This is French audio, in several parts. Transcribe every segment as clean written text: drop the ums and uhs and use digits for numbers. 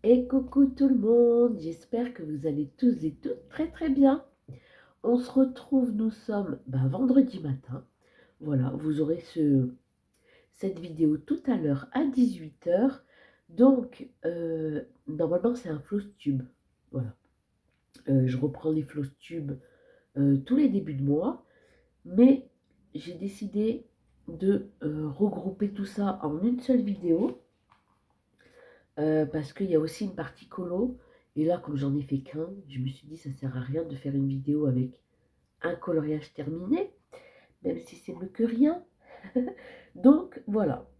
Et coucou tout le monde, j'espère que vous allez tous et toutes très très bien. On se retrouve, nous sommes vendredi matin. Voilà, vous aurez cette vidéo tout à l'heure à 18 h. Donc, normalement c'est un floss-tube. Voilà, je reprends les floss-tubes tous les débuts de mois. Mais j'ai décidé de regrouper tout ça en une seule vidéo. Parce qu'il y a aussi une partie colo. Et là, comme j'en ai fait qu'un, je me suis dit ça sert à rien de faire une vidéo avec un coloriage terminé, même si c'est mieux que rien. Donc voilà,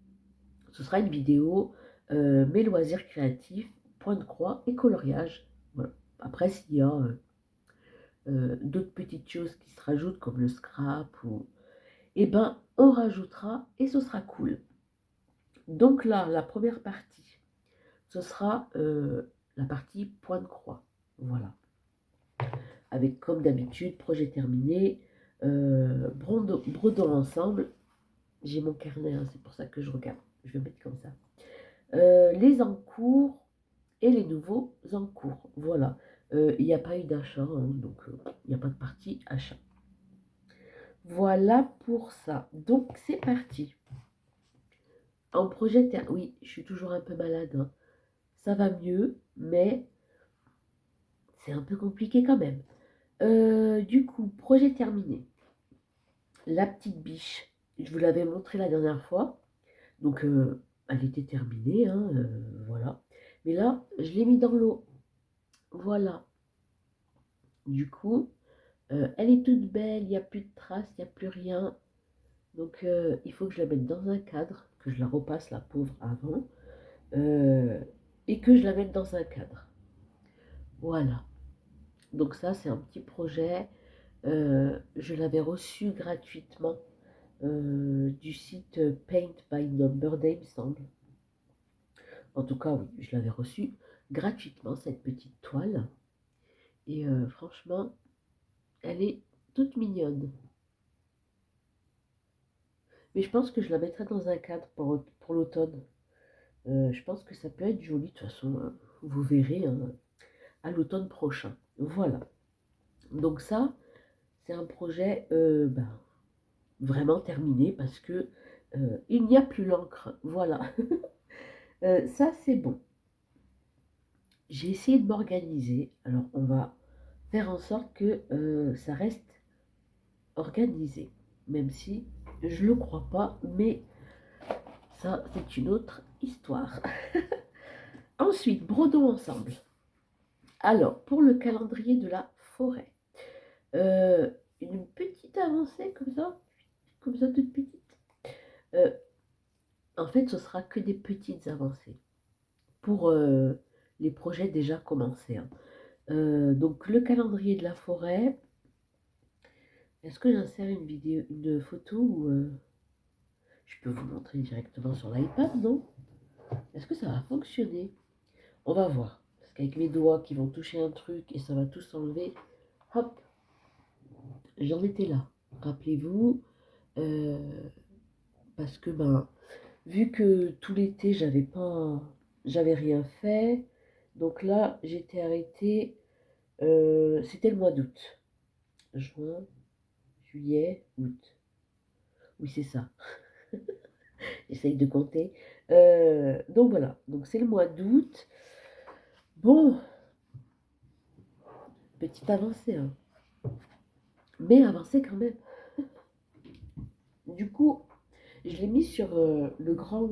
ce sera une vidéo mes loisirs créatifs, point de croix et coloriage. Voilà. Après, s'il y a d'autres petites choses qui se rajoutent comme le scrap, eh ben, on rajoutera et ce sera cool. Donc là, la première partie, ce sera la partie point de croix. Voilà. Avec comme d'habitude, projet terminé, brodons ensemble. J'ai mon carnet, hein, c'est pour ça que je regarde. Je vais mettre comme ça. Les encours et les nouveaux encours. Voilà. Il n'y a pas eu d'achat, hein, donc il n'y a pas de partie achat. Voilà pour ça. Donc c'est parti. En projet, oui, je suis toujours un peu malade. Hein. Ça va mieux, mais c'est un peu compliqué quand même. Du coup, projet terminé. La petite biche, je vous l'avais montré la dernière fois. Donc, elle était terminée, hein, voilà. Mais là, je l'ai mis dans l'eau. Voilà. Du coup, elle est toute belle, il n'y a plus de traces, il n'y a plus rien. Donc, il faut que je la mette dans un cadre, que je la repasse, la pauvre, avant. Et que je la mette dans un cadre. Voilà. Donc ça, c'est un petit projet. Je l'avais reçu gratuitement du site Paint by Number Day, il me semble. En tout cas, oui, je l'avais reçu gratuitement, cette petite toile. Et franchement, elle est toute mignonne. Mais je pense que je la mettrai dans un cadre pour l'automne. Je pense que ça peut être joli. De toute façon, vous verrez hein, à l'automne prochain. Voilà. Donc ça, c'est un projet vraiment terminé parce que il n'y a plus l'encre. Voilà. Ça, c'est bon. J'ai essayé de m'organiser. Alors, on va faire en sorte que ça reste organisé. Même si je ne le crois pas, mais ça, c'est une autre histoire. Ensuite, brodons ensemble. Alors, pour le calendrier de la forêt, une petite avancée comme ça, toute petite. En fait, ce sera que des petites avancées pour les projets déjà commencés. Hein. Donc, le calendrier de la forêt. Est-ce que j'insère une vidéo, une photo ou je peux vous montrer directement sur l'iPad, non? Est-ce que ça va fonctionner? On va voir. Parce qu'avec mes doigts qui vont toucher un truc et ça va tout s'enlever, hop, j'en étais là. Rappelez-vous, euh, parce que vu que tout l'été j'avais rien fait, donc là j'étais arrêtée. C'était le mois d'août, juin, juillet, août. Oui c'est ça. J'essaye de compter. Donc voilà, donc c'est le mois d'août. Bon, petite avancée, hein. Mais avancée quand même. Du coup, je l'ai mis sur le grand.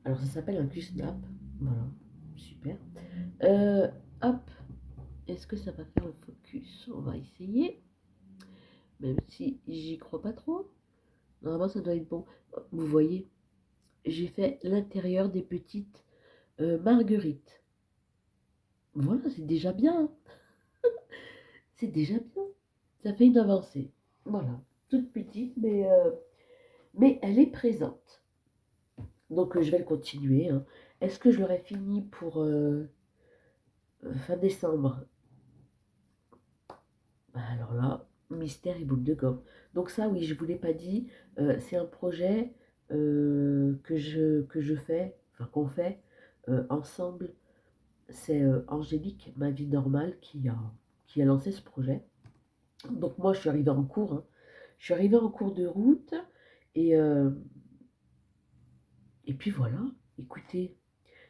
Alors ça s'appelle un Q-Snap. Voilà, super. Hop, est-ce que ça va faire le focus? On va essayer. Même si j'y crois pas trop. Normalement ça doit être bon. Vous voyez, j'ai fait l'intérieur des petites marguerites. Voilà, c'est déjà bien. C'est déjà bien. Ça fait une avancée. Voilà, toute petite, mais elle est présente. Donc je vais le continuer. Hein. Est-ce que je l'aurai fini pour fin décembre? Alors là, mystère et boule de gomme. Donc ça, oui, je ne vous l'ai pas dit, c'est un projet que je fais, enfin qu'on fait ensemble c'est Angélique, ma vie normale, qui a lancé ce projet. Donc moi, je suis arrivée en cours, hein. Je suis arrivée en cours de route et, euh, et puis voilà. Écoutez,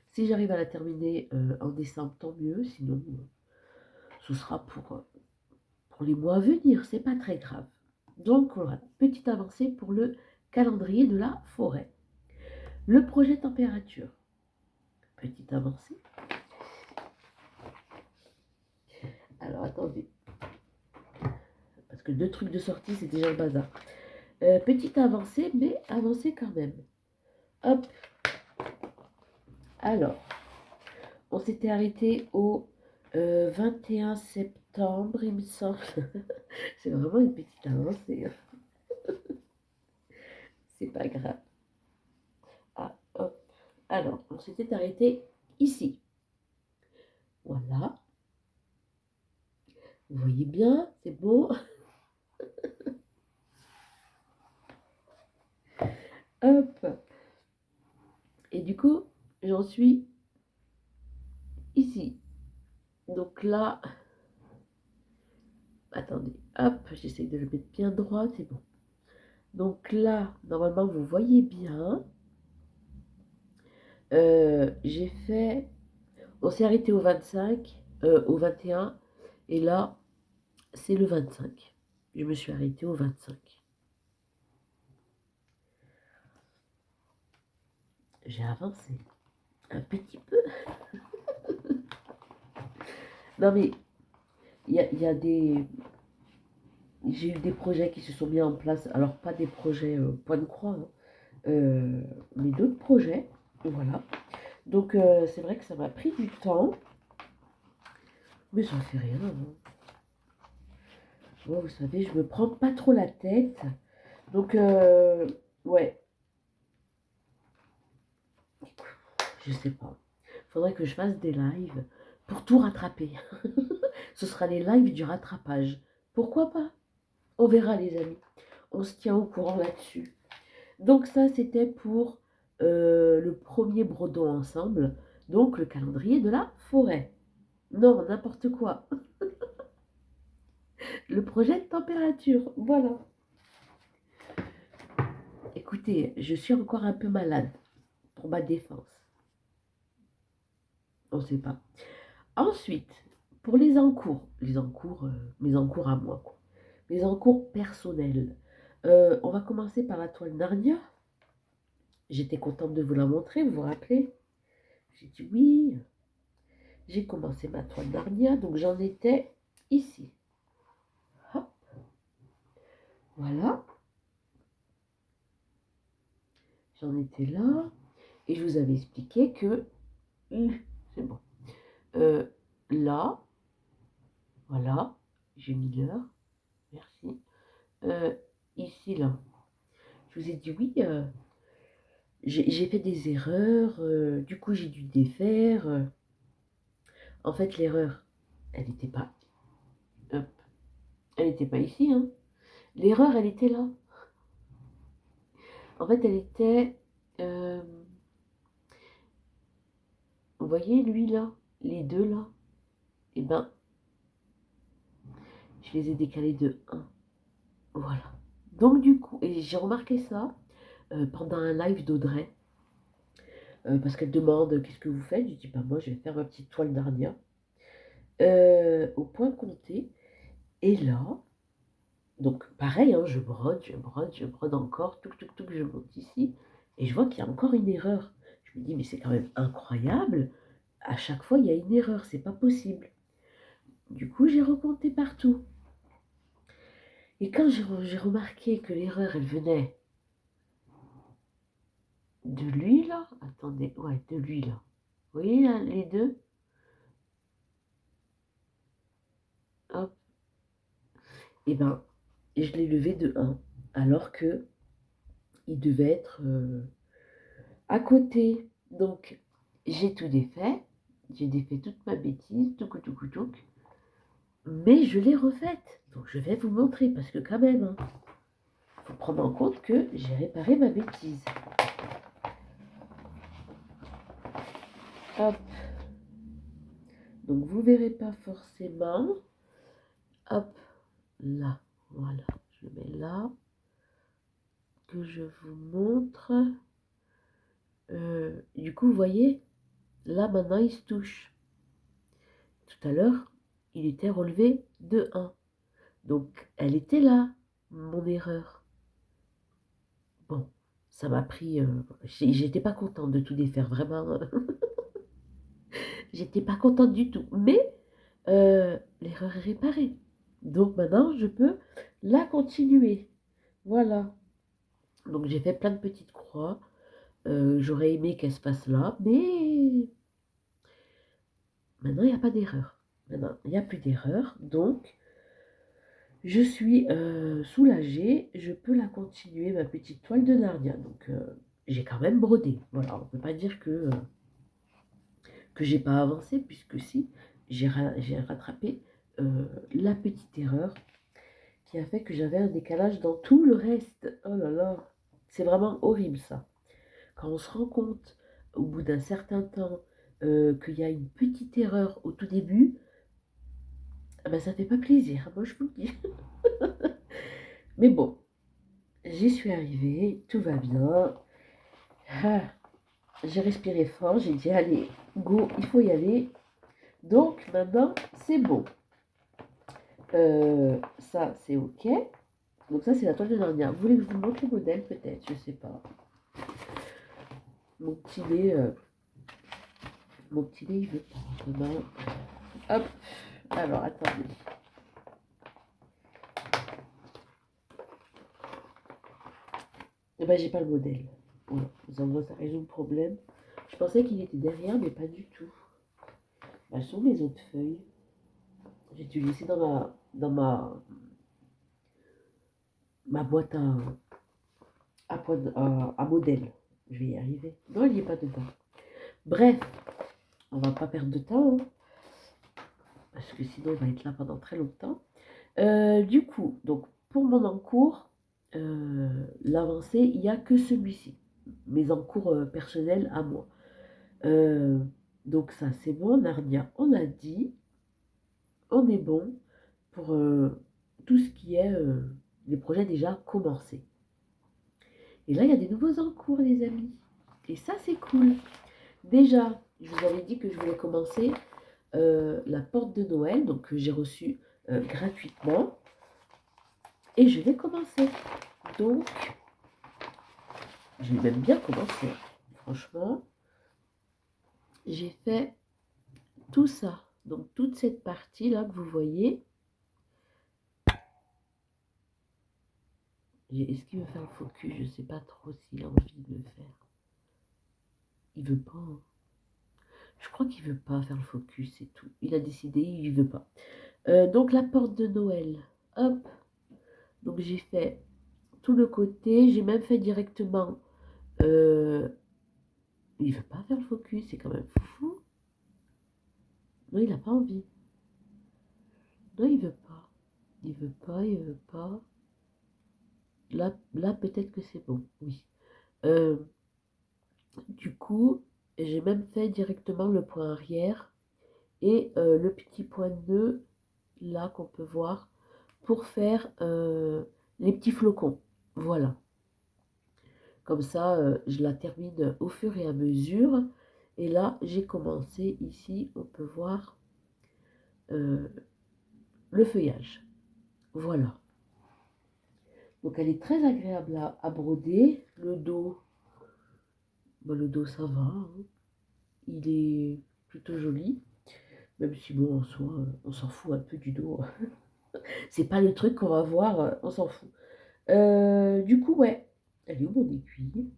si j'arrive à la terminer en décembre, tant mieux. Sinon, ce sera pour les mois à venir. C'est pas très grave. Donc voilà, petite avancée pour le calendrier de la forêt. Le projet température. Petite avancée. Alors attendez, parce que deux trucs de sortie, c'est déjà le bazar. Petite avancée, mais avancée quand même. Hop. Alors, on s'était arrêté au 21 septembre, il me semble. C'est vraiment une petite avancée, hein. C'est pas grave. Ah, hop. Alors, on s'était arrêté ici. Voilà. Vous voyez bien, c'est beau. Hop. Et du coup, j'en suis ici. Donc là, attendez, hop, j'essaie de le mettre bien droit, c'est bon. Donc là, normalement, vous voyez bien. J'ai fait, on s'est arrêté au 25, au 21, et là, c'est le 25. Je me suis arrêtée au 25. J'ai avancé un petit peu. Non mais, il y a des... J'ai eu des projets qui se sont mis en place. Alors, pas des projets point de croix, hein, mais d'autres projets. Voilà. Donc, c'est vrai que ça m'a pris du temps. Mais ça fait rien, hein. Moi, vous savez, je me prends pas trop la tête. Donc, ouais, je sais pas. Faudrait que je fasse des lives pour tout rattraper. Ce sera les lives du rattrapage. Pourquoi pas? On verra, les amis. On se tient au courant là-dessus. Donc ça, c'était pour le premier bredon ensemble. Donc le calendrier de la forêt. Non, n'importe quoi. Le projet de température. Voilà. Écoutez, je suis encore un peu malade pour ma défense. On ne sait pas. Ensuite, pour les encours, mes encours à moi, quoi. Mes encours personnels. On va commencer par la toile Narnia. J'étais contente de vous la montrer, vous vous rappelez? J'ai dit oui. J'ai commencé ma toile Narnia, donc j'en étais ici. Hop, voilà. J'en étais là. Et je vous avais expliqué que... c'est bon. Là, voilà. J'ai mis l'heure. Merci. Euh, ici, là. Je vous ai dit oui. J'ai fait des erreurs. Du coup, j'ai dû défaire. En fait, l'erreur, elle n'était pas... hop, elle n'était pas ici, hein. L'erreur, elle était là. En fait, elle était... vous voyez, lui, là, les deux, là, et ben, je les ai décalés de 1. Voilà. Donc, du coup, et j'ai remarqué ça pendant un live d'Audrey, parce qu'elle demande qu'est-ce que vous faites. Je dis, bah, moi, je vais faire ma petite toile d'Arnia au point compté. Et là, donc, pareil, hein, je brode encore, tout, je monte ici, et je vois qu'il y a encore une erreur. Je me dis, mais c'est quand même incroyable. À chaque fois, il y a une erreur, c'est pas possible. Du coup, j'ai recompté partout. Et quand j'ai remarqué que l'erreur, elle venait de lui, là, attendez, ouais, de lui, là. Vous voyez, là, les deux, hop, et ben, je l'ai levé de 1, alors que il devait être à côté. Donc, j'ai tout défait, j'ai défait toute ma bêtise, tout, mais je l'ai refaite. Donc, je vais vous montrer, parce que quand même, hein, faut prendre en compte que j'ai réparé ma bêtise. Hop. Donc vous verrez pas forcément. Hop, là, voilà, je le mets là, que je vous montre. Du coup, vous voyez, là maintenant il se touche. Tout à l'heure, il était relevé de 1. Donc elle était là, mon erreur. Bon, ça m'a pris... j'étais pas contente de tout défaire, vraiment. J'étais pas contente du tout. Mais l'erreur est réparée. Donc maintenant, je peux la continuer. Voilà. Donc j'ai fait plein de petites croix. J'aurais aimé qu'elle se fasse là, mais maintenant il n'y a pas d'erreur. Maintenant, il n'y a plus d'erreur. Donc, je suis soulagée. Je peux la continuer, ma petite toile de Narnia. Donc, j'ai quand même brodé. Voilà, on ne peut pas dire que j'ai pas avancé, puisque si, j'ai rattrapé la petite erreur qui a fait que j'avais un décalage dans tout le reste. Oh là là, c'est vraiment horrible ça. Quand on se rend compte, au bout d'un certain temps, qu'il y a une petite erreur au tout début, ah ben, ça fait pas plaisir, moi je vous le dis. Mais bon, j'y suis arrivée, tout va bien. Ah, j'ai respiré fort, j'ai dit allez, go, il faut y aller. Donc maintenant, c'est bon. Ça, c'est ok. Donc ça, c'est la toile de Narnia. Vous voulez que je vous montre le modèle peut-être? Je sais pas. Mon petit nez, il veut pas. Demain. Hop. Alors, attendez. Eh ben, j'ai pas le modèle. Voilà. Ça résout le problème. Je pensais qu'il était derrière, mais pas du tout. Bah, ce sont mes autres feuilles. J'ai dû laisser dans ma boîte à modèle. Je vais y arriver. Non, il n'y est pas dedans. Bref, on va pas perdre de temps, hein, parce que sinon on va être là pendant très longtemps. Du coup, donc pour mon encours, l'avancée, il n'y a que celui-ci. Mes encours personnels à moi. Donc ça, c'est bon, Narnia, on a dit. On est bon pour tout ce qui est les projets déjà commencés. Et là, il y a des nouveaux encours, les amis. Et ça, c'est cool. Déjà, je vous avais dit que je voulais commencer la porte de Noël, donc que j'ai reçue gratuitement. Et je vais commencer. Donc, je vais même bien commencer. Franchement, j'ai fait tout ça. Donc, toute cette partie-là que vous voyez. Est-ce qu'il veut faire le focus? Je ne sais pas trop s'il a envie de le faire. Il veut pas. Hein. Je crois qu'il veut pas faire le focus, c'est tout. Il a décidé, il veut pas. Donc la porte de Noël. Hop. Donc j'ai fait tout le côté. J'ai même fait directement. Il veut pas faire le focus, c'est quand même fou. Non, il n'a pas envie. Non, il veut pas. Il veut pas, il veut pas. Là peut-être que c'est bon, oui. Du coup, j'ai même fait directement le point arrière et le petit point nœud là qu'on peut voir pour faire les petits flocons. Voilà. Comme ça, je la termine au fur et à mesure. Et là, j'ai commencé ici, on peut voir le feuillage. Voilà. Donc, elle est très agréable à broder. Le dos, le dos, ça va. Hein. Il est plutôt joli. Même si, bon, en soi, on s'en fout un peu du dos. C'est pas le truc qu'on va voir, on s'en fout. Du coup, ouais. Elle est où mon aiguille?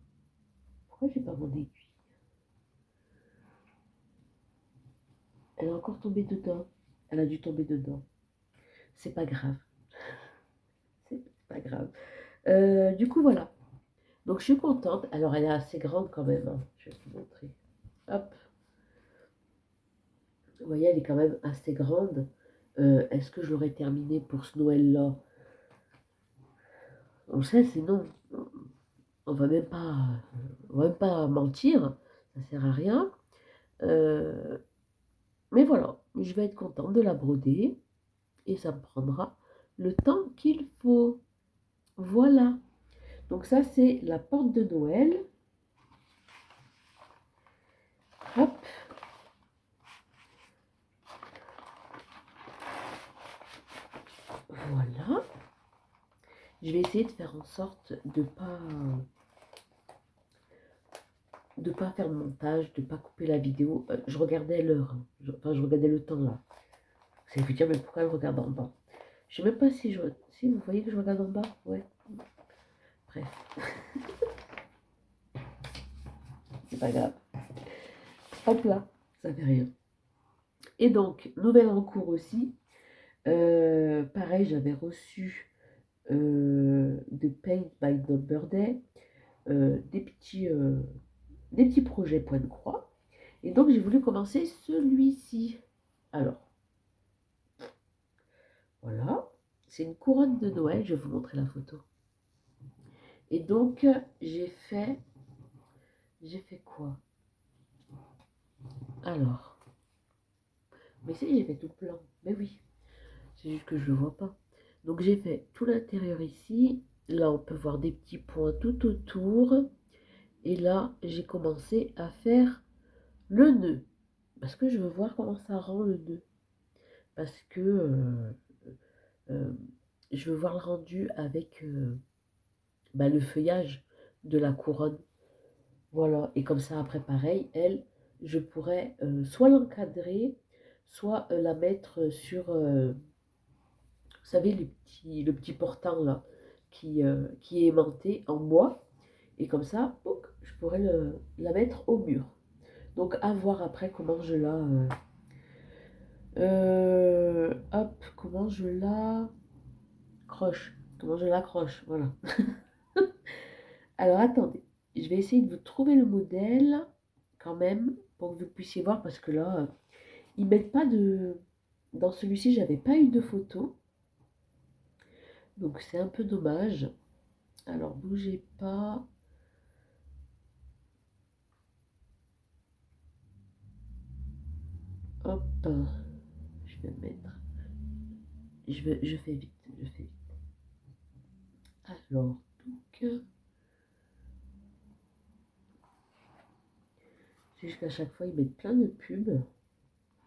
Pourquoi j'ai pas mon aiguille? Elle est encore tombée dedans. Elle a dû tomber dedans. C'est pas grave. C'est pas grave. Du coup, voilà. Donc, je suis contente. Alors, elle est assez grande quand même. Hein. Je vais vous montrer. Hop. Vous voyez, elle est quand même assez grande. Est-ce que je l'aurais terminée pour ce Noël-là? On le sait, c'est non. On va même pas, on va même pas mentir. Ça sert à rien. Mais voilà. je vais être contente de la broder et ça me prendra le temps qu'il faut. Voilà. Donc ça, c'est la porte de Noël. Hop. Voilà. Je vais essayer de faire en sorte de pas faire de montage, de pas couper la vidéo. Je regardais l'heure, hein. Enfin, je regardais le temps là. Vous allez vous dire, mais pourquoi elle regarde en bas? Je sais même pas si si vous voyez que je regarde en bas. Ouais. Bref. C'est pas grave. Hop là, ça fait rien. Et donc, nouvelle en cours aussi. Pareil, j'avais reçu de Paint by the Birthday des petits projets point de croix. Et donc, j'ai voulu commencer celui-ci. Alors, voilà. C'est une couronne de Noël. Je vais vous montrer la photo. Et donc, j'ai fait quoi? Alors, mais si, j'ai fait tout plein. Mais oui, c'est juste que je ne le vois pas. Donc, j'ai fait tout l'intérieur ici. Là, on peut voir des petits points tout autour. Et là, j'ai commencé à faire le nœud. Parce que je veux voir comment ça rend le nœud. Parce que euh, je veux voir le rendu avec le feuillage de la couronne. Voilà. Et comme ça, après, pareil, elle, je pourrais soit l'encadrer, soit la mettre sur, vous savez, le petit portant là, qui est aimanté en bois. Et comme ça, je pourrais la mettre au mur. Donc, à voir après comment je la... hop, comment je la croche. Comment je l'accroche, voilà. Alors, attendez. Je vais essayer de vous trouver le modèle, quand même, pour que vous puissiez voir, parce que là, ils mettent pas de... Dans celui-ci, j'avais pas eu de photo. Donc, c'est un peu dommage. Alors, bougez pas. Hop. Je vais mettre... Je fais vite, je fais vite. Alors, donc... C'est juste qu'à chaque fois, ils mettent plein de pubs.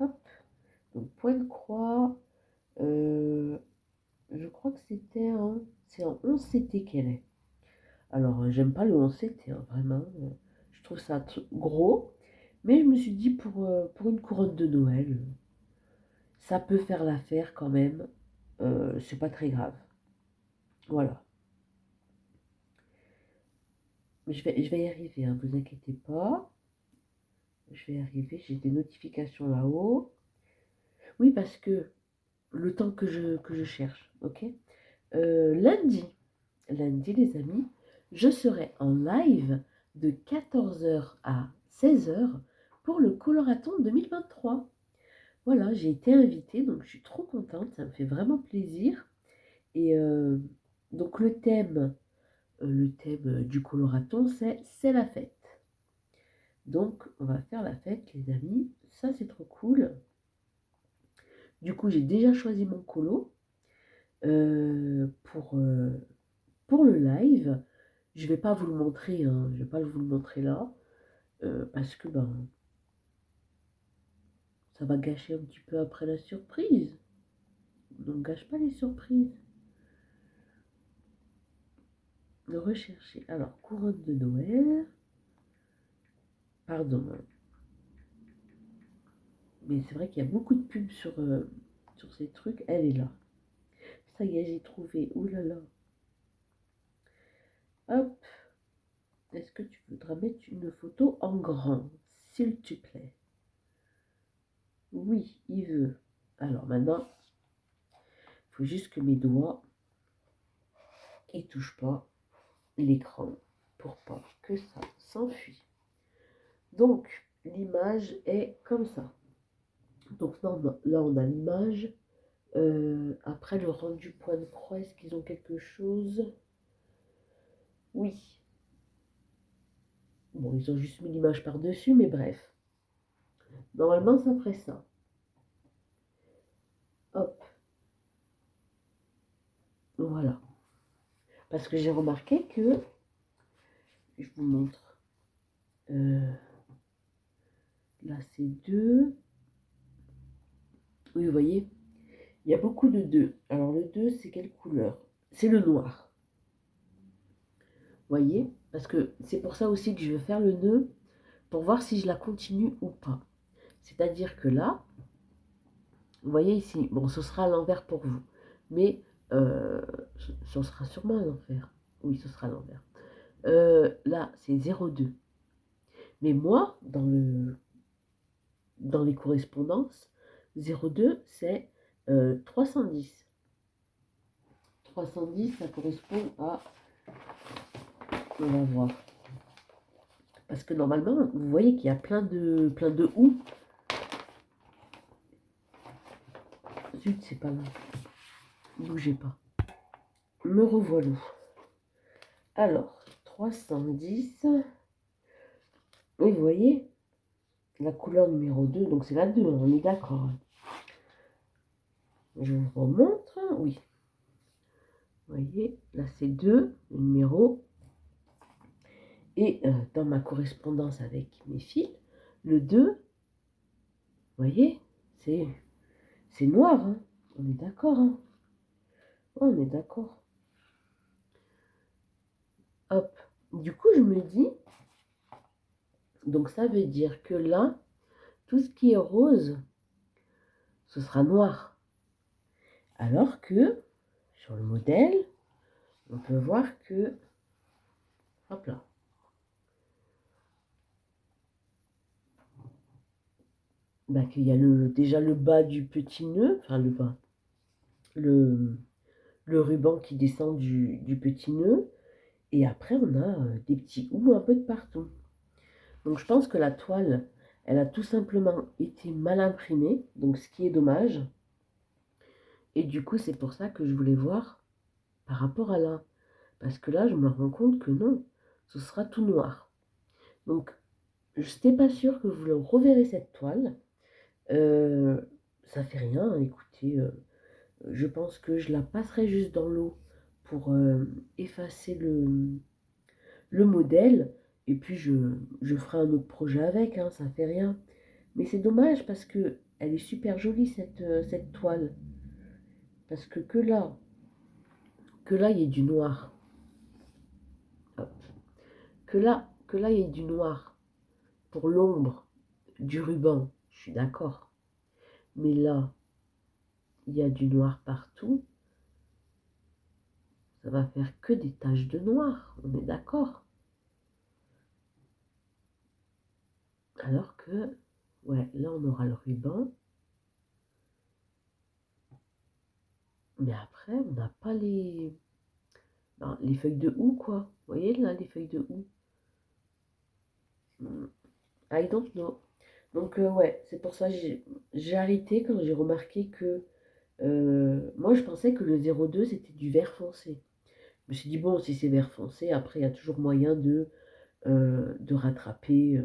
Hop. Donc, point de croix. Je crois que c'est en 11 CT qu'elle est. Alors, j'aime pas le 11 CT, hein, vraiment. Je trouve ça gros. Mais je me suis dit, pour une couronne de Noël, ça peut faire l'affaire quand même. C'est pas très grave. Voilà. Mais je vais y arriver, hein, vous inquiétez pas. Je vais y arriver. J'ai des notifications là-haut. Oui, parce que le temps que je cherche, ok? Lundi, les amis, je serai en live de 14h à 16h pour le Coloraton 2023. Voilà, j'ai été invitée, donc je suis trop contente, ça me fait vraiment plaisir. Et donc le thème du Coloraton, c'est la fête. Donc on va faire la fête, les amis, ça c'est trop cool. Du coup, j'ai déjà choisi mon colo pour le live. Je vais pas vous le montrer, hein, je vais pas vous le montrer là, parce que ça va gâcher un petit peu après la surprise. Donc gâche pas les surprises. De rechercher. Alors, couronne de Noël. Pardon. Mais c'est vrai qu'il y a beaucoup de pubs sur ces trucs. Elle est là. Ça y est, j'ai trouvé. Ouh là là. Hop. Est-ce que tu voudras mettre une photo en grand, s'il te plaît? Oui, il veut. Alors maintenant, il faut juste que mes doigts ne touchent pas l'écran pour pas que ça s'enfuit. Donc, l'image est comme ça. Donc là, on a l'image. Après, le rendu point de croix, est-ce qu'ils ont quelque chose? Oui. Bon, ils ont juste mis l'image par-dessus, mais bref. Normalement, ça ferait ça. Parce que j'ai remarqué que, je vous montre, là c'est 2. Oui, vous voyez, il y a beaucoup de 2. Alors le 2, c'est quelle couleur? C'est le noir. Vous voyez? Parce que c'est pour ça aussi que je veux faire le nœud, pour voir si je la continue ou pas. C'est-à-dire que là, vous voyez ici, bon, ce sera à l'envers pour vous, mais ce sera sûrement à l'envers. Oui, ce sera à l'envers. Là, c'est 0,2. Mais moi, dans les correspondances, 0,2, c'est 310. 310, ça correspond à... On va voir. Parce que normalement, vous voyez qu'il y a plein de ou. Zut, c'est pas là. Bougez pas. Me revoilà. Alors, 310. Oui, vous voyez, la couleur numéro 2, donc c'est la 2, on est d'accord. Je vous remontre, oui. Vous voyez, là c'est 2, le numéro. Et dans ma correspondance avec mes fils, le 2, vous voyez, c'est noir, hein. On est d'accord, hein. On est d'accord. Hop. Du coup, je me dis, donc ça veut dire que là, tout ce qui est rose, ce sera noir. Alors que, sur le modèle, on peut voir que, hop là, bah, qu'il y a déjà le bas du petit nœud, enfin le bas, le ruban qui descend du petit nœud, et après on a des petits houes un peu de partout. Donc je pense que la toile, elle a tout simplement été mal imprimée, donc ce qui est dommage. Et du coup c'est pour ça que je voulais voir par rapport à là, parce que là je me rends compte que non, ce sera tout noir. Donc je n'étais pas sûre que vous le reverrez cette toile. Ça fait rien, écoutez, je pense que je la passerai juste dans l'eau pour effacer le modèle, et puis je ferai un autre projet avec, hein, ça fait rien. Mais c'est dommage parce que elle est super jolie cette toile, parce que là il y a du noir. Hop. Que là il y a du noir pour l'ombre du ruban, je suis d'accord. Mais là, il y a du noir partout. Ça va faire que des taches de noir, on est d'accord. Alors que, ouais, là on aura le ruban. Mais après, on n'a pas les feuilles de houx, quoi. Vous voyez là, les feuilles de houx. I don't know. Donc, ouais, c'est pour ça que j'ai arrêté quand j'ai remarqué que... moi, je pensais que le 02, c'était du vert foncé. Je me suis dit, bon, si c'est vert foncé, après, il y a toujours moyen de rattraper.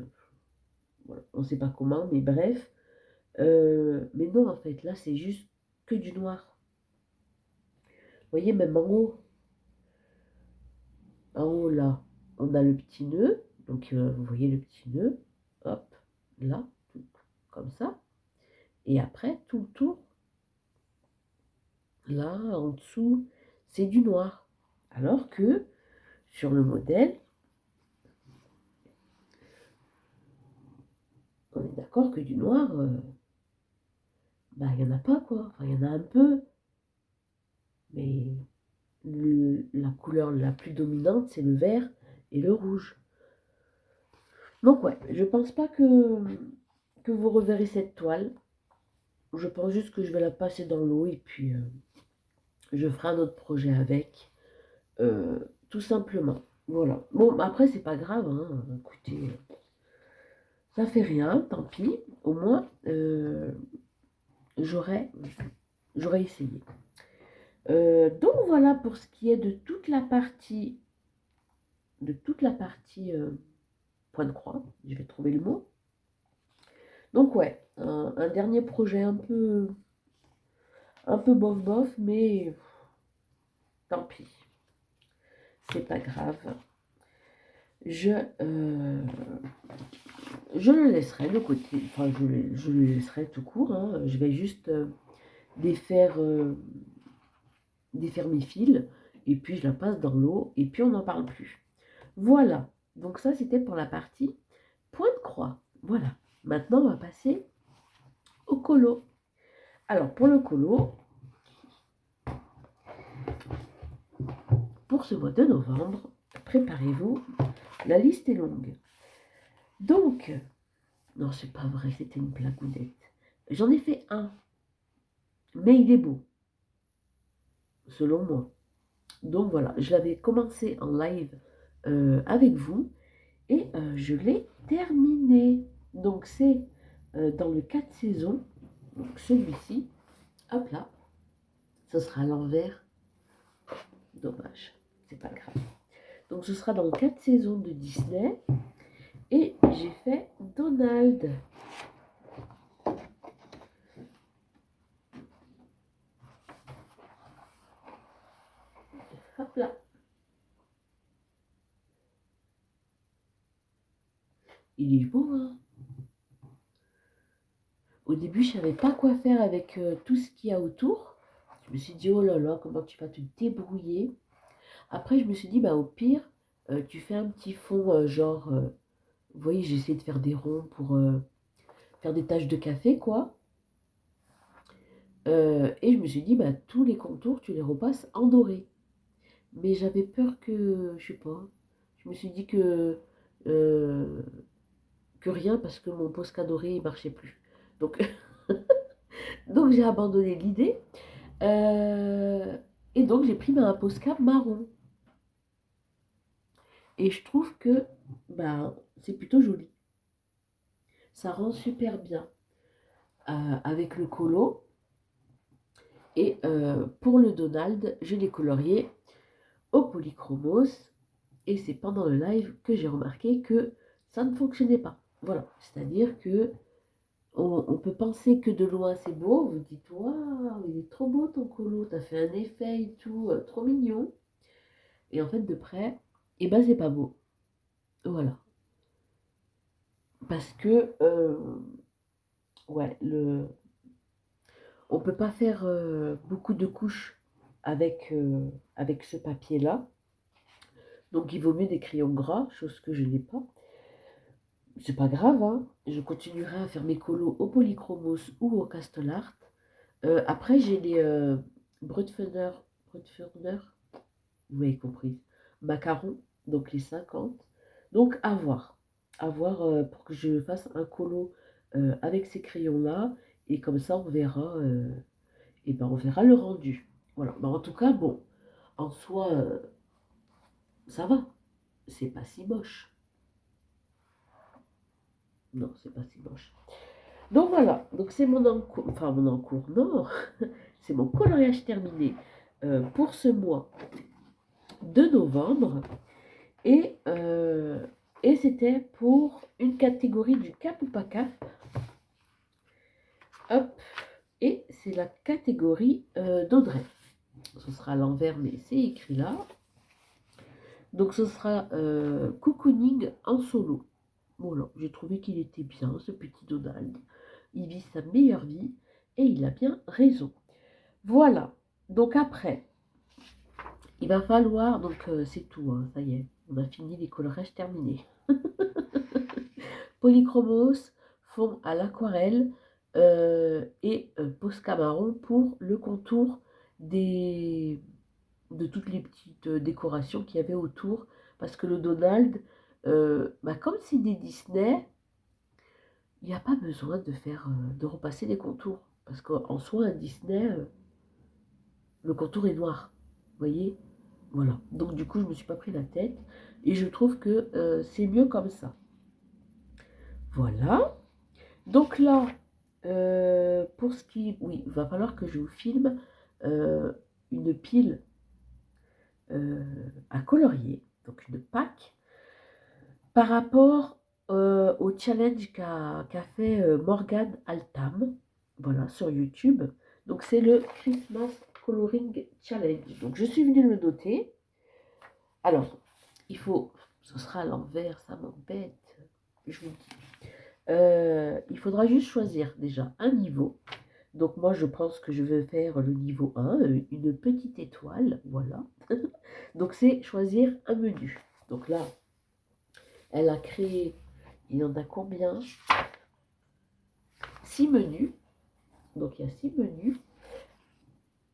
Voilà. On ne sait pas comment, mais bref. Mais non, en fait, là, c'est juste que du noir. Vous voyez, même en haut, là, on a le petit nœud. Donc, vous voyez le petit nœud. Hop, là, tout comme ça. Et après, tout le tour, là, en dessous, c'est du noir. Alors que, sur le modèle, on est d'accord que du noir, bah, il n'y en a pas, quoi. Enfin, il y en a un peu. Mais la couleur la plus dominante, c'est le vert et le rouge. Donc ouais, je pense pas que vous reverrez cette toile. Je pense juste que je vais la passer dans l'eau et puis je ferai un autre projet avec. Tout simplement. Voilà. Bon, après, c'est pas grave, hein. Écoutez, ça fait rien, tant pis. Au moins, j'aurais essayé. Donc voilà pour ce qui est de toute la partie point de croix, je vais trouver le mot. Donc ouais, un dernier projet un peu bof bof, mais tant pis. c'est pas grave. Je le laisserai de côté, enfin je le laisserai tout court, hein. Je vais juste défaire, défaire mes fils, et puis je la passe dans l'eau, et puis on n'en parle plus. Voilà, donc ça c'était pour la partie point de croix. Voilà, maintenant on va passer au colo. Alors pour le colo, pour ce mois de novembre, préparez-vous, la liste est longue. Donc, non c'est pas vrai, c'était une blagounette. J'en ai fait un, mais il est beau, selon moi. Donc voilà, je l'avais commencé en live avec vous et je l'ai terminé. Donc c'est dans le 4 saisons, donc celui-ci, hop là, ce sera à l'envers, dommage, c'est pas grave. Donc ce sera dans 4 saisons de Disney et j'ai fait Donald. Hop là. Il est beau, hein. Au début, je savais pas quoi faire avec tout ce qu'il y a autour. Je me suis dit, oh là là, comment tu vas te débrouiller. Après, je me suis dit, bah, au pire, tu fais un petit fond, genre, vous voyez, j'ai essayé de faire des ronds pour faire des taches de café, quoi. Et je me suis dit, bah, tous les contours, tu les repasses en doré. Mais j'avais peur que, je sais pas, je me suis dit euh, que rien, parce que mon Posca doré, il marchait plus. Donc, donc j'ai abandonné l'idée. Et donc, j'ai pris un Posca marron. Et je trouve que bah, c'est plutôt joli. Ça rend super bien avec le colo. Et pour le Donald, je l'ai colorié au polychromos. Et c'est pendant le live que j'ai remarqué que ça ne fonctionnait pas. Voilà, c'est-à-dire que on peut penser que de loin c'est beau. Vous dites, waouh, il est trop beau ton colo, t'as fait un effet et tout, trop mignon. Et en fait, de près, et ben c'est pas beau. Voilà. Parce que, ouais, on peut pas faire beaucoup de couches avec ce papier-là. Donc il vaut mieux des crayons gras, chose que je n'ai pas. C'est pas grave, hein. Je continuerai à faire mes colos au polychromos ou au Castle Art. Après, j'ai les Brutfuner, vous avez compris, macarons, donc les 50. Donc à voir. À voir pour que je fasse un colo avec ces crayons-là. Et comme ça, on verra, et ben, on verra le rendu. Voilà. Ben, en tout cas, bon, en soi, ça va. C'est pas si moche. Non, c'est pas si moche. Donc voilà, donc c'est mon encours, enfin mon encours, non, c'est mon coloriage terminé pour ce mois de novembre. Et, et c'était pour une catégorie du Cap ou pas Cap. Hop, et c'est la catégorie d'Audrey. Ce sera à l'envers, mais c'est écrit là. Donc ce sera cocooning en solo. Voilà, j'ai trouvé qu'il était bien, ce petit Donald. Il vit sa meilleure vie et il a bien raison. Voilà, donc après, il va falloir, donc c'est tout, hein, ça y est, on a fini les colorages terminés. Polychromos, fond à l'aquarelle et Posca marron pour le contour de toutes les petites décorations qu'il y avait autour. Parce que le Donald, bah, comme c'est des Disney, il n'y a pas besoin de repasser les contours. Parce qu'en soi, un Disney, le contour est noir. Vous voyez? Voilà. Donc du coup, je ne me suis pas pris la tête. Et je trouve que c'est mieux comme ça. Voilà. Donc là, pour ce qui... Oui, il va falloir que je vous filme une pile à colorier. Donc une pack. Par rapport au challenge qu'a fait Morgane Altam. Voilà, sur YouTube. Donc c'est le Christmas Coloring Challenge. Donc je suis venue le noter. Alors, ce sera à l'envers, ça m'embête, je vous dis. Il faudra juste choisir déjà un niveau. Donc moi, je pense que je vais faire le niveau 1, une petite étoile, voilà. Donc c'est choisir un menu. Donc là, elle a créé, il y en a combien? 6 menus. Donc il y a 6 menus.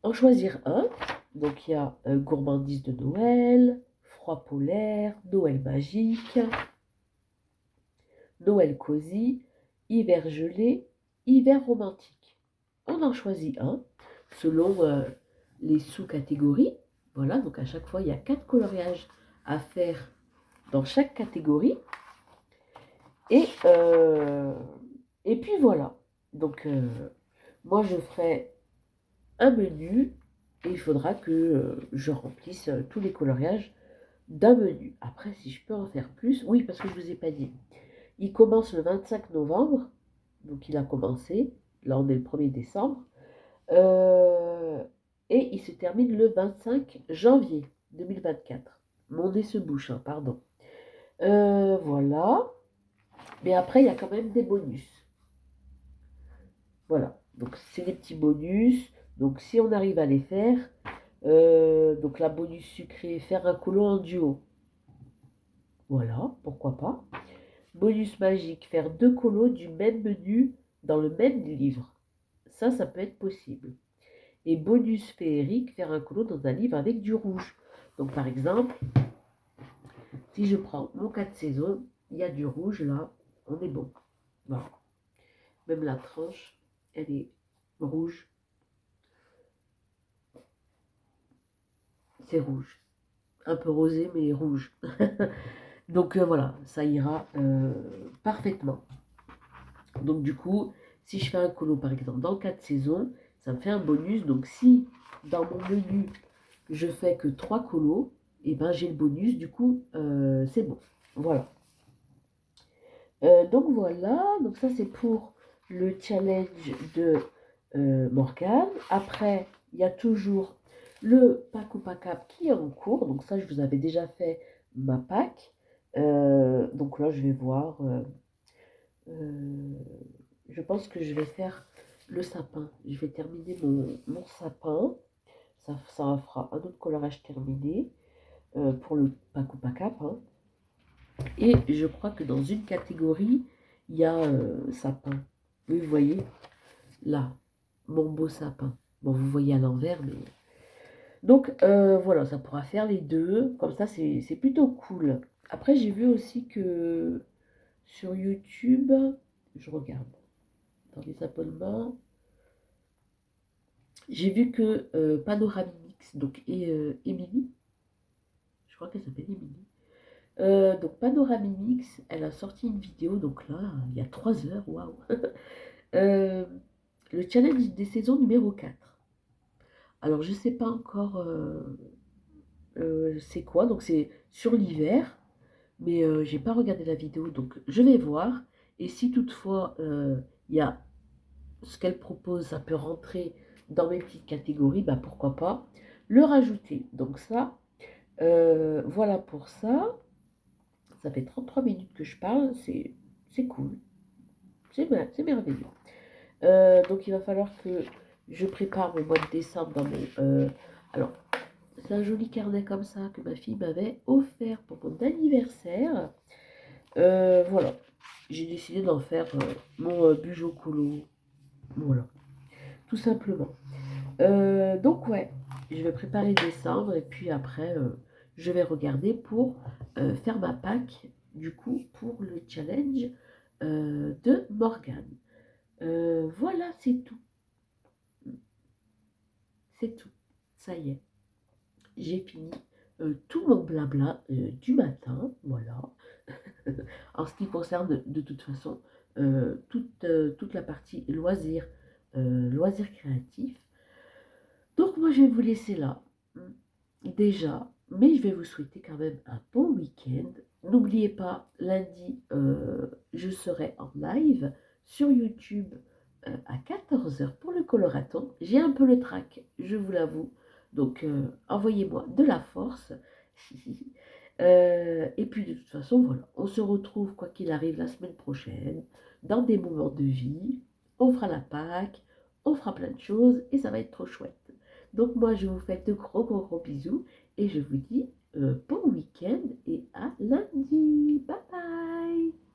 En choisir un. Donc il y a gourmandise de Noël, froid polaire, Noël magique, Noël cosy, hiver gelé, hiver romantique. On en choisit un selon les sous-catégories. Voilà, donc à chaque fois, il y a 4 coloriages à faire dans chaque catégorie. Et puis voilà. Donc, moi, je ferai un menu et il faudra que je remplisse tous les coloriages d'un menu. Après, si je peux en faire plus, oui, parce que je ne vous ai pas dit. Il commence le 25 novembre, donc il a commencé. Là, on est le 1er décembre. Et il se termine le 25 janvier 2024. Mon nez se bouche, hein, pardon. Voilà. Mais après, il y a quand même des bonus. Voilà. Donc, c'est des petits bonus. Donc, si on arrive à les faire, donc la bonus sucré, faire un colo en duo. Voilà, pourquoi pas. Bonus magique, faire 2 colos du même menu dans le même livre. Ça peut être possible. Et bonus féerique, faire un colo dans un livre avec du rouge. Donc par exemple, si je prends mon 4 saisons, il y a du rouge là, on est bon. Voilà. Même la tranche, elle est rouge. C'est rouge. Un peu rosé, mais rouge. Donc voilà, ça ira parfaitement. Donc du coup, si je fais un colo par exemple dans 4 saisons, ça me fait un bonus. Donc si dans mon menu, je fais que 3 colos, et ben j'ai le bonus, du coup c'est bon. Voilà. Donc voilà, donc ça c'est pour le challenge de Morgane. Après, il y a toujours le pack ou pack up qui est en cours. Donc ça, je vous avais déjà fait ma pack. Donc là, je vais voir. Je pense que je vais faire le sapin. Je vais terminer mon sapin. Ça fera un autre colorage terminé pour le pack ou pack up. Hein. Et je crois que dans une catégorie, il y a sapin. Oui, vous voyez, là, mon beau sapin. Bon, vous voyez à l'envers, mais... Donc, voilà, ça pourra faire les deux. Comme ça, c'est plutôt cool. Après, j'ai vu aussi que sur YouTube, je regarde dans les abonnements, j'ai vu que Panoramix, donc, et Émilie, je crois qu'elle s'appelle Émilie, donc Panoramix, elle a sorti une vidéo, donc là, il y a 3 heures, waouh. Le challenge des saisons numéro 4. Alors, je ne sais pas encore c'est quoi, donc c'est sur l'hiver, mais j'ai pas regardé la vidéo, donc je vais voir. Et si toutefois il y a ce qu'elle propose, ça peut rentrer dans mes petites catégories, bah pourquoi pas le rajouter. Donc ça, voilà pour ça. Ça fait 33 minutes que je parle, c'est cool, c'est merveilleux. Donc il va falloir que je prépare mon mois de décembre dans mon... alors, c'est un joli carnet comme ça que ma fille m'avait offert pour mon anniversaire. Voilà, j'ai décidé d'en faire mon Bujo Colo. Voilà, tout simplement. Donc ouais, je vais préparer décembre et puis après, je vais regarder pour faire ma pack, du coup, pour le challenge de Morgane. Voilà, c'est tout. C'est tout. Ça y est. J'ai fini tout mon blabla du matin. Voilà. En ce qui concerne de toute façon toute la partie loisirs créatifs. Donc moi je vais vous laisser là déjà, mais je vais vous souhaiter quand même un bon week-end. N'oubliez pas, lundi, je serai en live sur YouTube à 14 heures pour le coloraton. J'ai un peu le trac, je vous l'avoue. Donc envoyez-moi de la force. Et puis de toute façon, voilà, on se retrouve quoi qu'il arrive la semaine prochaine, dans des moments de vie, on fera la Pâques, on fera plein de choses et ça va être trop chouette. Donc moi je vous fais de gros gros gros bisous et je vous dis bon week-end et à lundi. Bye bye.